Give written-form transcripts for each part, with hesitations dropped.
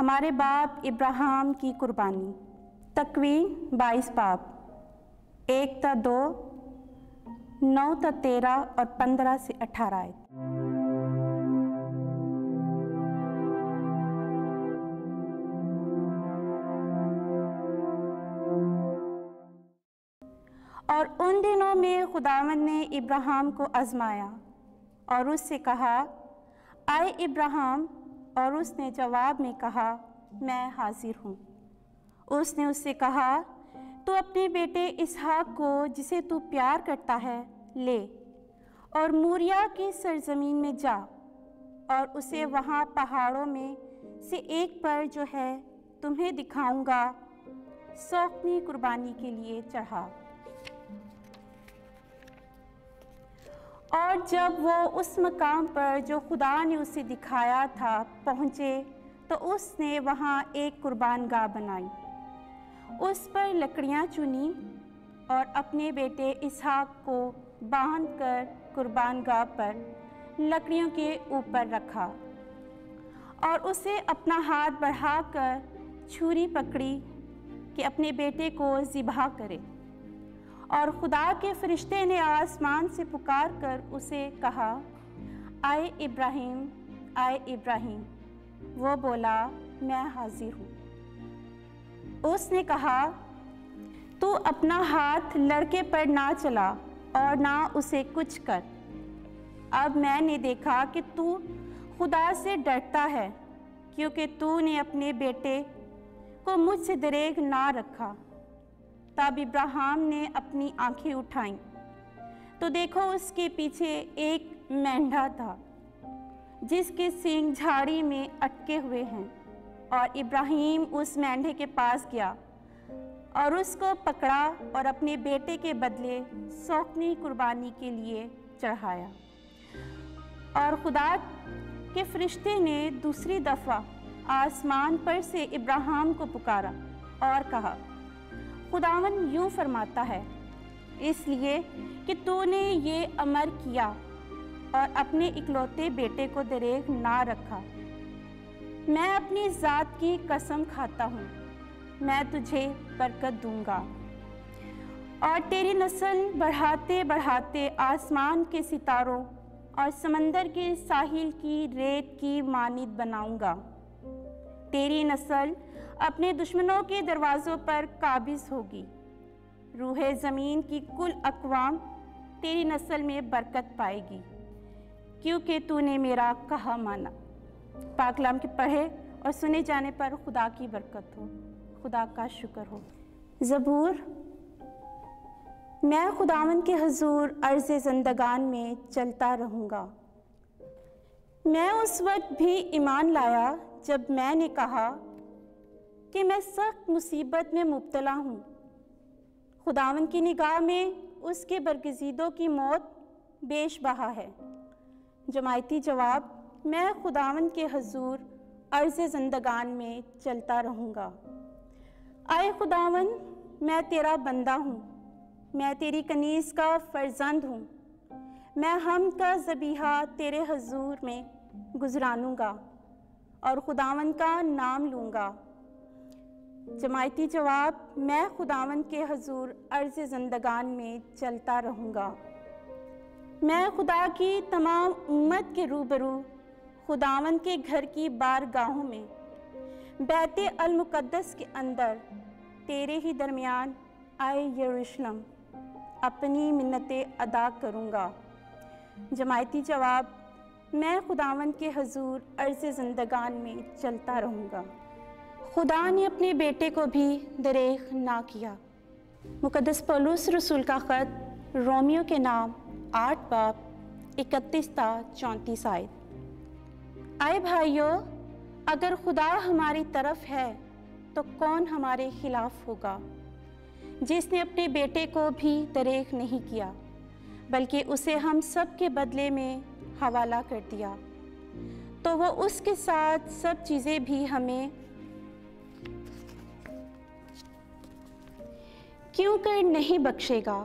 हमारे बाप इब्राहिम की कुर्बानी। तकवीन 22 बाब 1-2, 9-13 और 15 से 18 आयत। और उन दिनों में खुदावंद ने इब्राहिम को आजमाया और उससे कहा, आए इब्राहिम। और उसने जवाब में कहा, मैं हाजिर हूँ। उसने उससे कहा, तू अपने बेटे इसहाक को जिसे तू प्यार करता है ले और मूरिया की सरजमीन में जा और उसे वहाँ पहाड़ों में से एक पर जो है तुम्हें दिखाऊंगा सौखनी कुर्बानी के लिए चढ़ा। और जब वो उस मकाम पर जो खुदा ने उसे दिखाया था पहुँचे तो उसने वहाँ एक कुर्बानगाह बनाई, उस पर लकड़ियाँ चुनी और अपने बेटे इसहाक को बांधकर कुर्बानगाह पर लकड़ियों के ऊपर रखा और उसे अपना हाथ बढ़ाकर छुरी पकड़ी कि अपने बेटे को ज़िबह करे। और खुदा के फरिश्ते ने आसमान से पुकार कर उसे कहा, आए इब्राहिम, आए इब्राहिम। वो बोला, मैं हाजिर हूँ। उसने कहा, तू अपना हाथ लड़के पर ना चला और ना उसे कुछ कर। अब मैंने देखा कि तू खुदा से डरता है, क्योंकि तूने अपने बेटे को मुझसे दरेग ना रखा। तब इब्राहिम ने अपनी आंखें उठाईं तो देखो उसके पीछे एक मेंढा था जिसके सींग झाड़ी में अटके हुए हैं। और इब्राहिम उस मेंढे के पास गया और उसको पकड़ा और अपने बेटे के बदले सौखनी कुर्बानी के लिए चढ़ाया। और खुदा के फरिश्ते ने दूसरी दफ़ा आसमान पर से इब्राहिम को पुकारा और कहा, खुदावंद यूँ फरमाता है, इसलिए कि तूने ये अमर किया और अपने इकलौते बेटे को दरेग ना रखा, मैं अपनी ज़ात की कसम खाता हूँ, मैं तुझे बरकत दूंगा और तेरी नस्ल बढ़ाते बढ़ाते आसमान के सितारों और समंदर के साहिल की रेत की मानिद बनाऊंगा। तेरी नस्ल अपने दुश्मनों के दरवाज़ों पर काबिज़ होगी। रूहे ज़मीन की कुल अक़वाम तेरी नस्ल में बरकत पाएगी, क्योंकि तूने मेरा कहा माना। पाक कलाम के पढ़े और सुने जाने पर खुदा की बरकत हो, खुदा का शुक्र हो। ज़बूर। मैं खुदावंद के हुज़ूर अर्ज़ ज़िंदगान में चलता रहूँगा। मैं उस वक्त भी ईमान लाया जब मैंने कहा कि मैं सख्त मुसीबत में मुब्तला हूँ। खुदावंद की निगाह में उसके बरगज़ीदों की मौत बेशबहा है। जमायती जवाब, मैं खुदावंद के हुज़ूर अर्ज़ ज़िंदगान में चलता रहूँगा। आए खुदावंद, मैं तेरा बंदा हूँ, मैं तेरी कनीज़ का फ़र्जंद हूँ। मैं हमद का ज़बीहा तेरे हुज़ूर में गुज़रानूँगा और खुदावंद का नाम लूँगा। जमायती जवाब, मैं खुदावंद के हुज़ूर अर्ज़ ज़िंदगान में चलता रहूँगा। मैं खुदा की तमाम उम्मत के रूबरू खुदावंद के घर की बारगाहों में बैते अल मुक़द्दस के अंदर तेरे ही दरमियान आए यरूशलेम अपनी मिन्नतें अदा करूँगा। जमायती जवाब, मैं खुदावंद के हुज़ूर अर्ज़ ज़िंदगान में चलता रहूँगा। खुदा ने अपने बेटे को भी दरेग ना किया। मुक़द्दस पौलुस रसूल का ख़त रोमियो के नाम 8 बाब 31-34 आयत। आए भाइयों, अगर खुदा हमारी तरफ है तो कौन हमारे खिलाफ होगा? जिसने अपने बेटे को भी दरेग नहीं किया बल्कि उसे हम सब के बदले में हवाला कर दिया, तो वो उसके साथ सब चीज़ें भी हमें क्यों कर नहीं बख्शेगा?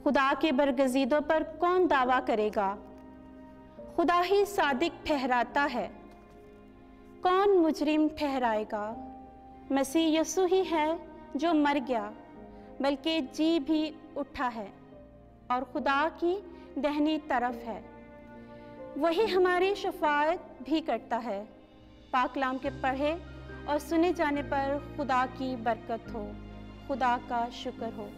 खुदा के बरगज़ीदों पर कौन दावा करेगा? खुदा ही सादिक ठहराता है। कौन मुजरिम ठहराएगा? मसीह यीशु ही है जो मर गया, बल्कि जी भी उठा है और खुदा की दाहिनी तरफ है। वही हमारी शफाअत भी करता है। पाक कलाम के पढ़े और सुने जाने पर खुदा की बरकत हो। खुदा का शुक्र हो।